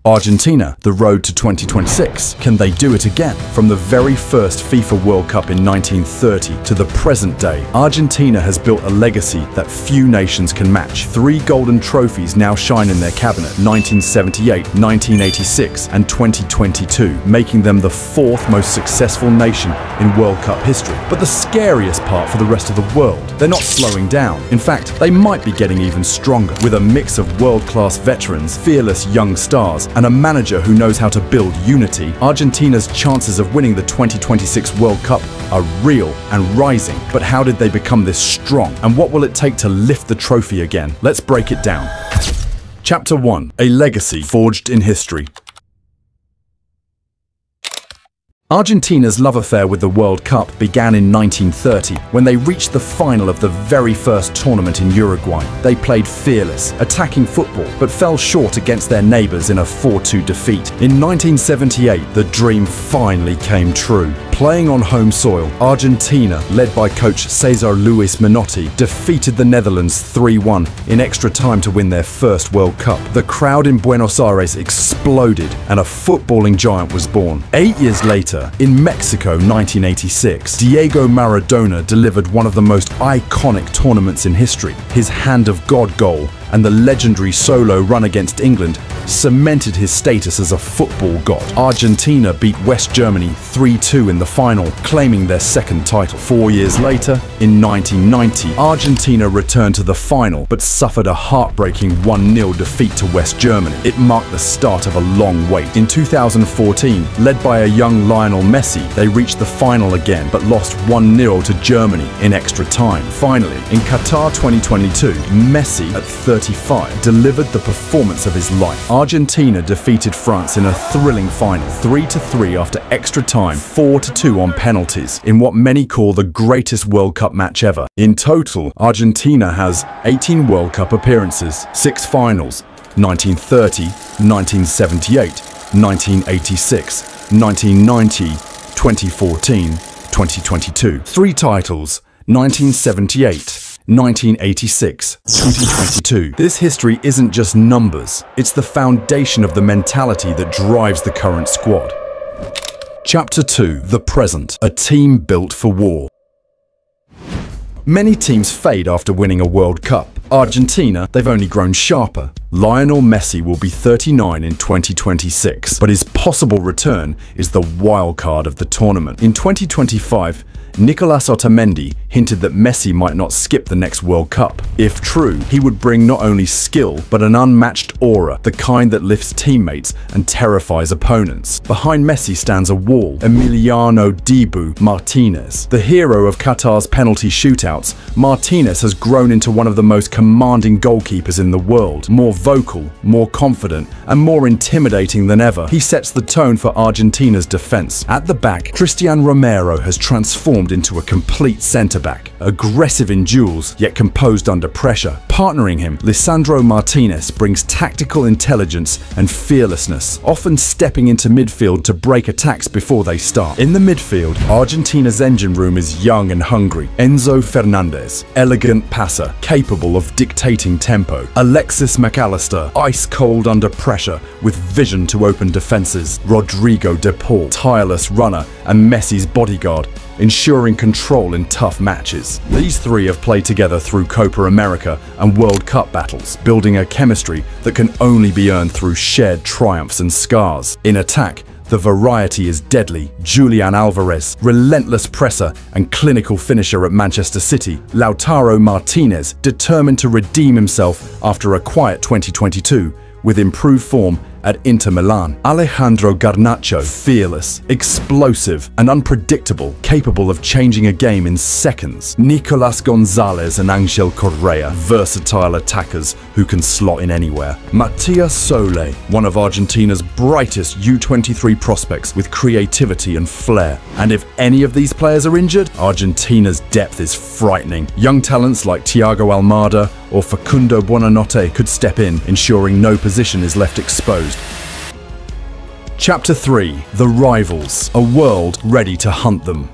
Argentina, the road to 2026. Can they do it again? From the very first FIFA World Cup in 1930 to the present day, Argentina has built a legacy that few nations can match. 3 golden trophies now shine in their cabinet: 1978, 1986, and 2022, making them the 4th most successful nation in World Cup history. But the scariest part for the rest of the world, they're not slowing down. In fact, they might be getting even stronger, with a mix of world-class veterans, fearless young stars, and a manager who knows how to build unity. Argentina's chances of winning the 2026 World Cup are real and rising. But how did they become this strong? And what will it take to lift the trophy again? Let's break it down. Chapter 1. A legacy forged in history. Argentina's love affair with the World Cup began in 1930 when they reached the final of the very first tournament in Uruguay. They played fearless, attacking football, but fell short against their neighbours in a 4-2 defeat. In 1978, the dream finally came true. Playing on home soil, Argentina, led by coach Cesar Luis Menotti, defeated the Netherlands 3-1 in extra time to win their first World Cup. The crowd in Buenos Aires exploded and a footballing giant was born. 8 years later, in Mexico 1986, Diego Maradona delivered one of the most iconic tournaments in history. His Hand of God goal and the legendary solo run against England cemented his status as a football god. Argentina beat West Germany 3-2 in the final, claiming their second title. 4 years later, in 1990, Argentina returned to the final but suffered a heartbreaking 1-0 defeat to West Germany. It marked the start of a long wait. In 2014, led by a young Lionel Messi, they reached the final again but lost 1-0 to Germany in extra time. Finally, in Qatar 2022, Messi, at 35, delivered the performance of his life. Argentina defeated France in a thrilling final, 3-3 after extra time, 4-2 on penalties, in what many call the greatest World Cup match ever. In total, Argentina has 18 World Cup appearances, 6 finals: 1930, 1978, 1986, 1990, 2014, 2022. 3 titles: 1978, 1986, 2022. This history isn't just numbers, it's the foundation of the mentality that drives the current squad. Chapter 2. The present. A team built for war. Many teams fade after winning a World Cup. Argentina, they've only grown sharper. Lionel Messi will be 39 in 2026, but his possible return is the wild card of the tournament. In 2025, Nicolas Otamendi hinted that Messi might not skip the next World Cup. If true, he would bring not only skill, but an unmatched aura, the kind that lifts teammates and terrifies opponents. Behind Messi stands a wall: Emiliano Dibu Martínez. The hero of Qatar's penalty shootouts, Martínez has grown into one of the most commanding goalkeepers in the world. More vocal, more confident, and more intimidating than ever, he sets the tone for Argentina's defense. At the back, Cristian Romero has transformed into a complete centre-back, aggressive in duels, yet composed under pressure. Partnering him, Lisandro Martinez brings tactical intelligence and fearlessness, often stepping into midfield to break attacks before they start. In the midfield, Argentina's engine room is young and hungry. Enzo Fernández, elegant passer, capable of dictating tempo. Alexis McAllister, ice-cold under pressure, with vision to open defences. Rodrigo de Paul, tireless runner and Messi's bodyguard, ensuring control in tough matches. These three have played together through Copa America and World Cup battles, building a chemistry that can only be earned through shared triumphs and scars. In attack, the variety is deadly. Julián Álvarez, relentless presser and clinical finisher at Manchester City. Lautaro Martinez, determined to redeem himself after a quiet 2022, with improved form at Inter Milan. Alejandro Garnacho, fearless, explosive and unpredictable, capable of changing a game in seconds. Nicolas Gonzalez and Ángel Correa, versatile attackers who can slot in anywhere. Matías Solé, one of Argentina's brightest U23 prospects with creativity and flair. And if any of these players are injured, Argentina's depth is frightening. Young talents like Thiago Almada or Facundo Buonanotte could step in, ensuring no position is left exposed. Chapter 3. The Rivals. A world ready to hunt them.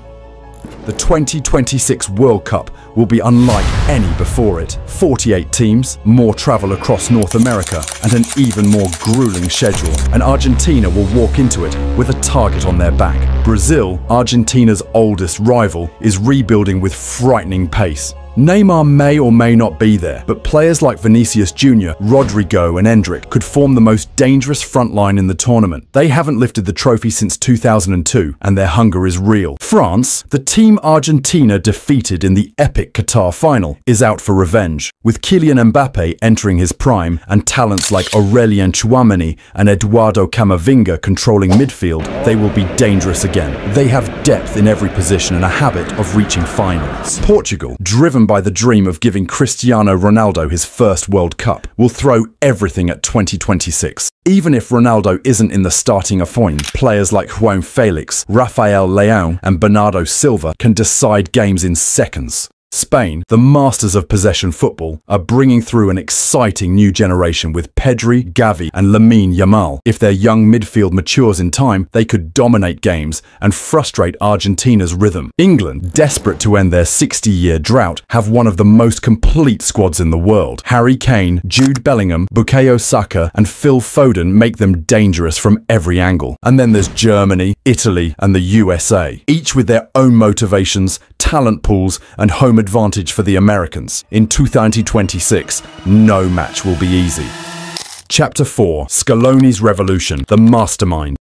The 2026 World Cup will be unlike any before it. 48 teams, more travel across North America, and an even more grueling schedule. And Argentina will walk into it with a target on their back. Brazil, Argentina's oldest rival, is rebuilding with frightening pace. Neymar may or may not be there, but players like Vinicius Jr., Rodrigo and Endrick could form the most dangerous front line in the tournament. They haven't lifted the trophy since 2002, and their hunger is real. France, the team Argentina defeated in the epic Qatar final, is out for revenge. With Kylian Mbappe entering his prime and talents like Aurélien Tchouaméni and Eduardo Camavinga controlling midfield, they will be dangerous again. They have depth in every position and a habit of reaching finals. Portugal, driven by the dream of giving Cristiano Ronaldo his first World Cup, will throw everything at 2026. Even if Ronaldo isn't in the starting 11, players like João Felix, Rafael Leão and Bernardo Silva can decide games in seconds. Spain, the masters of possession football, are bringing through an exciting new generation with Pedri, Gavi and Lamine Yamal. If their young midfield matures in time, they could dominate games and frustrate Argentina's rhythm. England, desperate to end their 60-year drought, have one of the most complete squads in the world. Harry Kane, Jude Bellingham, Bukayo Saka and Phil Foden make them dangerous from every angle. And then there's Germany, Italy and the USA, each with their own motivations, talent pools and home advantage for the Americans. In 2026, no match will be easy. Chapter 4. Scaloni's Revolution, the Mastermind.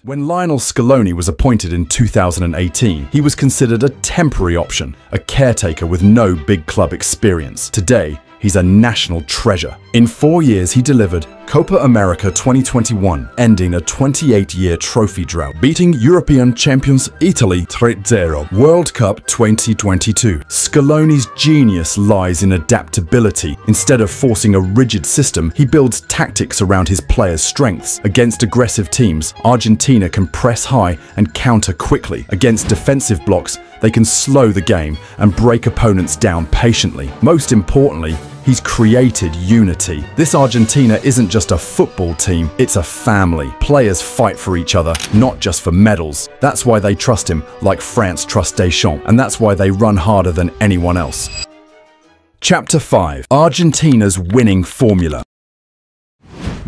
When Lionel Scaloni was appointed in 2018, he was considered a temporary option, a caretaker with no big club experience. Today, he's a national treasure. In 4 years, he delivered Copa America 2021, ending a 28-year trophy drought, beating European champions Italy 3-0. World Cup 2022. Scaloni's genius lies in adaptability. Instead of forcing a rigid system, he builds tactics around his players' strengths. Against aggressive teams, Argentina can press high and counter quickly. Against defensive blocks, they can slow the game and break opponents down patiently. Most importantly, he's created unity. This Argentina isn't just a football team, it's a family. Players fight for each other, not just for medals. That's why they trust him like France trusts Deschamps, and that's why they run harder than anyone else. Chapter 5. Argentina's winning formula.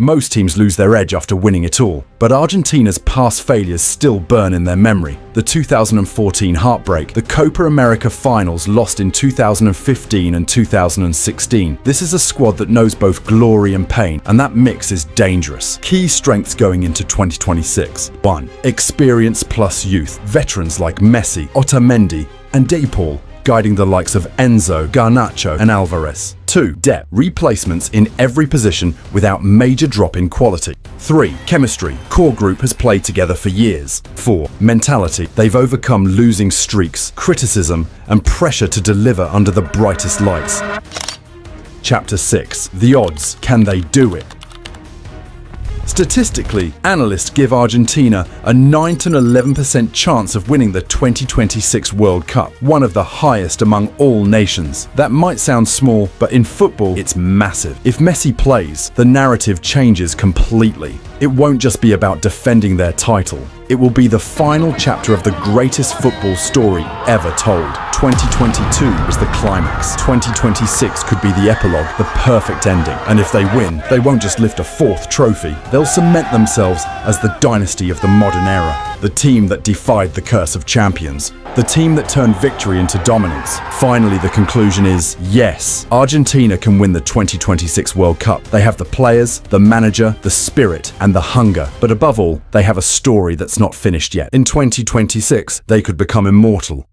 Most teams lose their edge after winning it all, but Argentina's past failures still burn in their memory. The 2014 heartbreak, the Copa America finals lost in 2015 and 2016. This is a squad that knows both glory and pain, and that mix is dangerous. Key strengths going into 2026. 1. Experience plus youth. Veterans like Messi, Otamendi and Dibu guiding the likes of Enzo, Garnacho and Álvarez. 2. Depth. Replacements in every position without major drop in quality. 3. Chemistry. Core group has played together for years. 4. Mentality. They've overcome losing streaks, criticism and pressure to deliver under the brightest lights. Chapter 6. The odds. Can they do it? Statistically, analysts give Argentina a 9 to 11% chance of winning the 2026 World Cup, one of the highest among all nations. That might sound small, but in football, it's massive. If Messi plays, the narrative changes completely. It won't just be about defending their title. It will be the final chapter of the greatest football story ever told. 2022 was the climax. 2026 could be the epilogue, the perfect ending. And if they win, they won't just lift a 4th trophy. They'll cement themselves as the dynasty of the modern era. The team that defied the curse of champions. The team that turned victory into dominance. Finally, the conclusion is, yes, Argentina can win the 2026 World Cup. They have the players, the manager, the spirit, and the hunger. But above all, they have a story that's not finished yet. In 2026, they could become immortal.